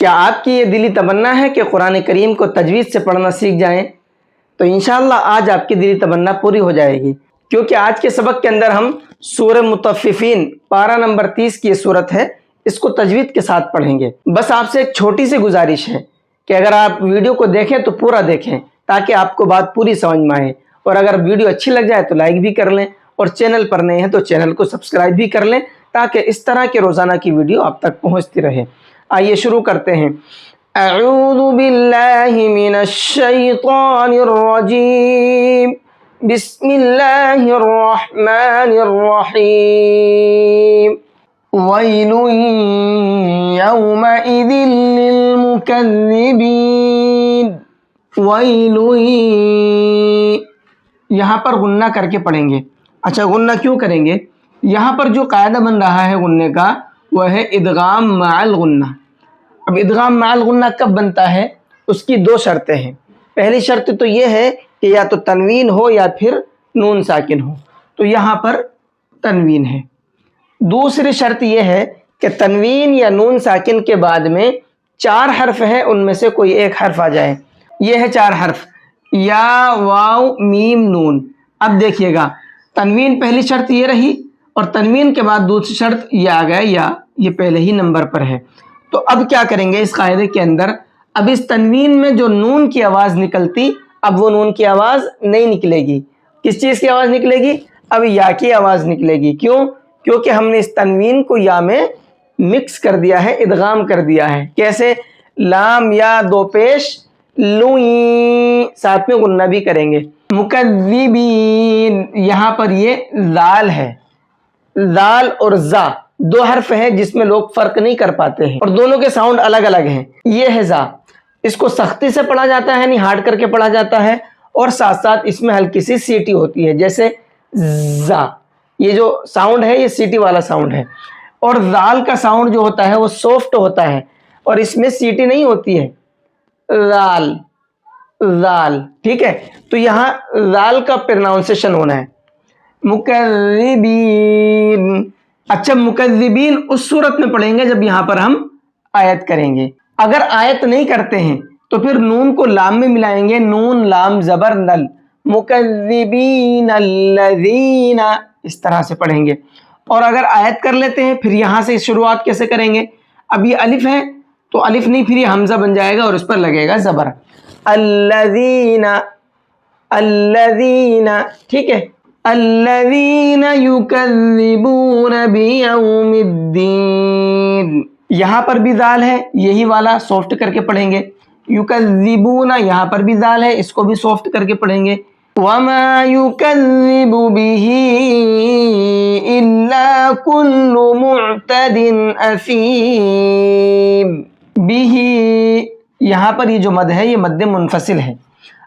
क्या आपकी ये दिली तमन्ना है कि कुरान करीम को तजवीज़ से पढ़ना सीख जाएं? तो इंशाअल्लाह आज आपकी दिली तमन्ना पूरी हो जाएगी, क्योंकि आज के सबक के अंदर हम सूरह मुतफ़्फ़िफ़ीन पारा नंबर 30 की ये सूरत है, इसको तजवीज़ के साथ पढ़ेंगे। बस आपसे एक छोटी सी गुजारिश है कि अगर आप वीडियो को देखें तो पूरा देखें, ताकि आपको बात पूरी समझ में आए। और अगर वीडियो अच्छी लग जाए तो लाइक भी कर लें, और चैनल पर नए हैं तो चैनल को सब्सक्राइब भी कर लें, ताकि इस तरह के रोज़ाना की वीडियो आप तक पहुँचती रहे। आइए शुरू करते हैं। अऊज़ु बिल्लाहि मिनश शैतानिर रजीम, बिस्मिल्लाहिर रहमानिर रहीम। वैलुन यौमइज़िन लिल मुकज़्ज़िबीन। वैलुन, यहाँ पर गुन्ना करके पढ़ेंगे। अच्छा, गुन्ना क्यों करेंगे? यहाँ पर जो कायदा बन रहा है गुन्ने का वह है इदगाम माअल गुन्ना। अब इदगाम माअल गुन्ना कब बनता है? उसकी दो शर्तें हैं। पहली शर्त तो ये है कि या तो तनवीन हो या फिर नून साकिन हो, तो यहाँ पर तनवीन है। दूसरी शर्त यह है कि तनवीन या नून साकिन के बाद में 4 हर्फ हैं, उनमें से कोई एक हर्फ आ जाए। ये है 4 हर्फ, या वाव मीम नून। अब देखिएगा, तनवीन पहली शर्त ये रही, और तनवीन के बाद दूसरी शर्त ये आ गया, या ये पहले ही नंबर पर है। तो अब क्या करेंगे इस कायदे के अंदर? अब इस तनवीन में जो नून की आवाज़ निकलती, अब वो नून की आवाज़ नहीं निकलेगी। किस चीज़ की आवाज़ निकलेगी? अब या की आवाज़ निकलेगी। क्यों? क्योंकि हमने इस तनवीन को या में मिक्स कर दिया है, इदगाम कर दिया है। कैसे? लाम या दो पेश लुई, साथ में गुन्ना भी करेंगे। मुकज़्ज़िबीन, यहाँ पर ये लाल है। लाल और जा 2 हर्फ हैं जिसमें लोग फर्क नहीं कर पाते हैं, और दोनों के साउंड अलग अलग हैं। ये है जा, इसको सख्ती से पढ़ा जाता है, नहीं हार्ड करके पढ़ा जाता है, और साथ साथ इसमें हल्की सी सीटी होती है, जैसे जा। ये जो साउंड है ये सीटी वाला साउंड है। और जाल का साउंड जो होता है वो सॉफ्ट होता है, और इसमें सीटी नहीं होती है। जाल जाल, ठीक है। तो यहाँ जाल का प्रोनाउंसिएशन होना है, मुकज़्ज़िबीन। अच्छा, मुकज़्ज़िबीन उस सूरत में पढ़ेंगे जब यहाँ पर हम आयत करेंगे। अगर आयत नहीं करते हैं तो फिर नून को लाम में मिलाएंगे, नून लाम जबर नल, मुकज़्ज़िबीन अल्लज़ीना, इस तरह से पढ़ेंगे। और अगर आयत कर लेते हैं फिर यहाँ से शुरुआत कैसे करेंगे? अब ये अलिफ है तो अलिफ नहीं, फिर ये हमजा बन जाएगा और उस पर लगेगा जबर, अल्लज़ीना अल्लज़ीना, ठीक है। अल्लज़ीना युकज़्ज़िबून बियौमिद्दीन, यहाँ पर भी जाल है, यही वाला सॉफ्ट करके पढ़ेंगे। युकज़्ज़िबूना, यहाँ पर भी जाल है, इसको भी सॉफ्ट करके पढ़ेंगे। वमा युकज़्ज़िबु बिही इल्ला कुल्लु मुअतदिन असीम। बिही, यहाँ पर ये जो मद है ये मद्दे मुनफसिल है।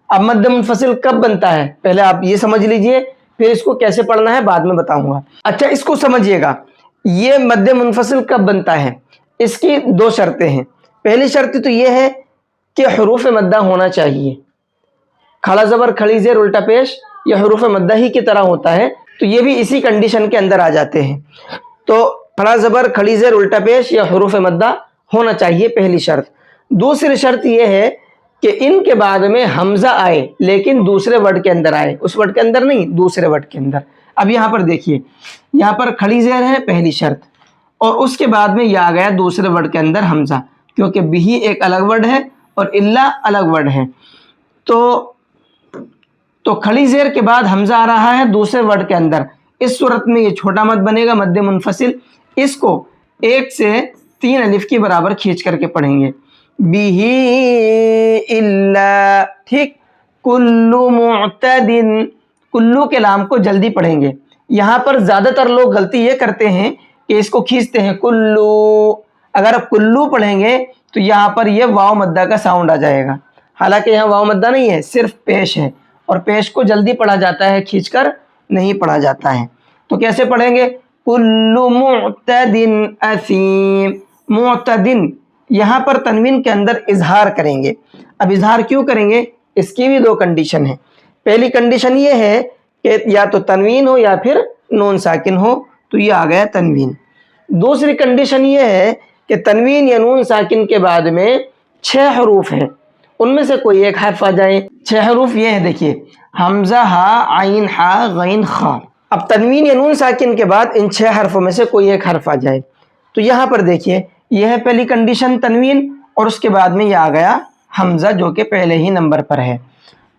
अब मद्दे मुनफसिल कब बनता है पहले आप ये समझ लीजिए, फिर इसको कैसे पढ़ना है बाद में बताऊंगा। अच्छा, इसको समझिएगा, ये मद्दे मुनफसिल कब बनता है? इसकी 2 शर्तें हैं। पहली शर्त तो ये है कि हुरूफ मद्दा होना चाहिए। खड़ा जबर खड़ी जेर उल्टा पेश यह हुरूफ मद्दा ही की तरह होता है, तो ये भी इसी कंडीशन के अंदर आ जाते हैं। तो खड़ा जबर खड़ी जेर उल्टा पेश या हुरूफ मद्दा होना चाहिए, पहली शर्त। दूसरी शर्त यह है कि इनके बाद में हमजा आए, लेकिन दूसरे वर्ड के अंदर आए, उस वर्ड के अंदर नहीं, दूसरे वर्ड के अंदर। अब यहाँ पर देखिए, यहाँ पर खड़ी जेर है पहली शर्त, और उसके बाद में यह आ गया दूसरे वर्ड के अंदर हमजा, क्योंकि बिही एक अलग वर्ड है और इल्ला अलग वर्ड है। तो खड़ी जेर के बाद हमजा आ रहा है दूसरे वर्ड के अंदर। इस सूरत में ये छोटा मद बनेगा, मद्दे मुनफसिल। इसको 1 से 3 अलिफ के बराबर खींच करके पढ़ेंगे। बिही इल्ला, ठीक। कुल्लु मुअतदिन, कुल्लू के लाम को जल्दी पढ़ेंगे। यहाँ पर ज़्यादातर लोग गलती ये करते हैं कि इसको खींचते हैं कुल्लू। अगर आप कुल्लू पढ़ेंगे तो यहाँ पर ये वाव मद्दा का साउंड आ जाएगा, हालांकि यहाँ वाव मद्दा नहीं है, सिर्फ पेश है, और पेश को जल्दी पढ़ा जाता है, खींचकर नहीं पढ़ा जाता है। तो कैसे पढ़ेंगे? कुल्लु मुअतदिन असीम। मुअतदिन, यहाँ पर तनवीन के अंदर इजहार करेंगे। अब इजहार क्यों करेंगे? इसकी भी 2 कंडीशन है। पहली कंडीशन ये है कि या तो तनवीन हो या फिर नून साकिन हो, तो ये आ गया तनवीन। दूसरी कंडीशन ये है कि کہ تنوین یا نون ساکن کے بعد میں 6 حروف ہیں، ان میں سے کوئی ایک حرف آ جائے۔ 6 حروف یہ ہے، دیکھیے حمزہ، ہا، عین، ہا، غین، خا۔ اب تنوین یا نون ساکن کے بعد ان 6 حرفوں میں سے کوئی ایک حرف آ جائے، تو یہاں پر دیکھیے یہ ہے پہلی کنڈیشن تنوین، اور اس کے بعد میں یہ آ گیا حمزہ جو کہ پہلے ہی نمبر پر ہے۔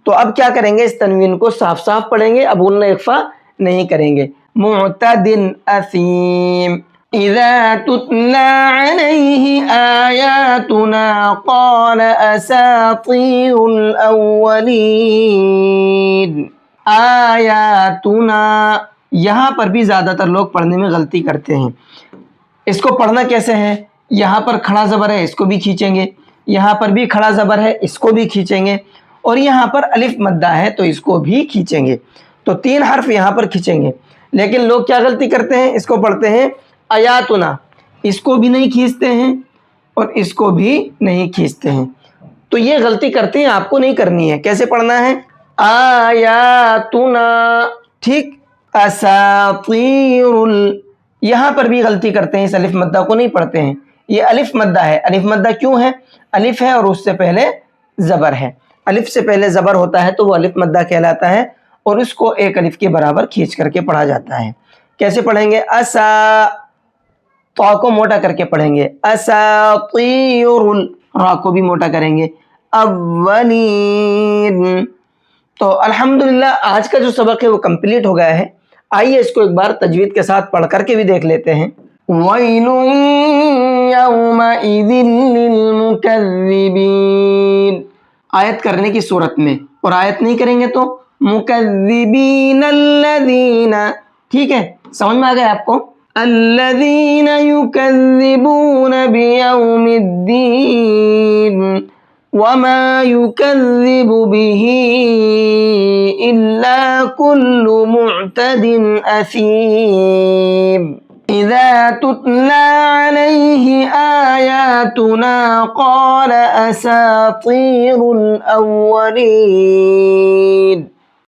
تو اب کیا کریں گے، اس تنوین کو صاف صاف پڑھیں گے، اب غنہ اخفا نہیں کریں گے۔ معتد اثیم اذا تتلى عليه آیاتنا قال اساطیر الاولین۔ آیاتنا، یہاں پر بھی زیادہ تر لوگ پڑھنے میں غلطی کرتے ہیں۔ اس کو پڑھنا کیسے ہے، یہاں پر کھڑا زبر ہے، اس کو بھی کھینچیں گے، یہاں پر بھی کھڑا زبر ہے، اس کو بھی کھینچیں گے، اور یہاں پر الف مدہ ہے تو اس کو بھی کھینچیں گے، تو 3 حرف یہاں پر کھینچیں گے۔ لیکن لوگ کیا غلطی کرتے ہیں، اس کو پڑھتے ہیں آیاتنا، اس کو بھی نہیں کھینچتے ہیں اور اس کو بھی نہیں کھینچتے ہیں، تو یہ غلطی کرتے ہیں، آپ کو نہیں کرنی ہے۔ کیسے پڑھنا ہے، آیاتنا، ٹھیک، اساطیر یہاں پر بھی غلطی کرتے ہیں، اس الف مدہ کو نہیں پڑھتے ہیں، یہ الف مدہ ہے۔ الف مدہ کیوں ہے، الف ہے اور اس سے پہلے زبر ہے، الف سے پہلے زبر ہوتا ہے تو وہ الف مدہ کہلاتا ہے، اور اس کو ایک الف کے برابر کھینچ کر کے پڑھا جاتا ہے۔ کیسے پڑھیں گے، اسا، تو کو موٹا کر کے پڑھیں گے، اساطیر، را کو بھی موٹا کریں گے، اولین۔ تو الحمدللہ آج کا جو سبق ہے وہ کمپلیٹ ہو گیا ہے۔ آئیے اس کو ایک بار تجوید کے ساتھ پڑھ کر کے بھی دیکھ لیتے ہیں۔ وَيْلٌ يَوْمَئِذٍ لِّلْمُكَذِّبِينَ، آیت کرنے کی صورت میں، اور آیت نہیں کریں گے تو مُكَذِّبِينَ الَّذِينَ، ٹھیک ہے، سمجھ میں آ گیا آپ کو، الَّذِينَ يُكَذِّبُونَ بِيَوْمِ الدِّينِ وَمَا يُكَذِّبُ بِهِ إِلَّا كُلُّ مُعْتَدٍ أَثِيمٍ إِذَا تُتْلَى عَلَيْهِ آيَاتُنَا قَالَ أَسَاطِيرُ الْأَوَّلِينَ۔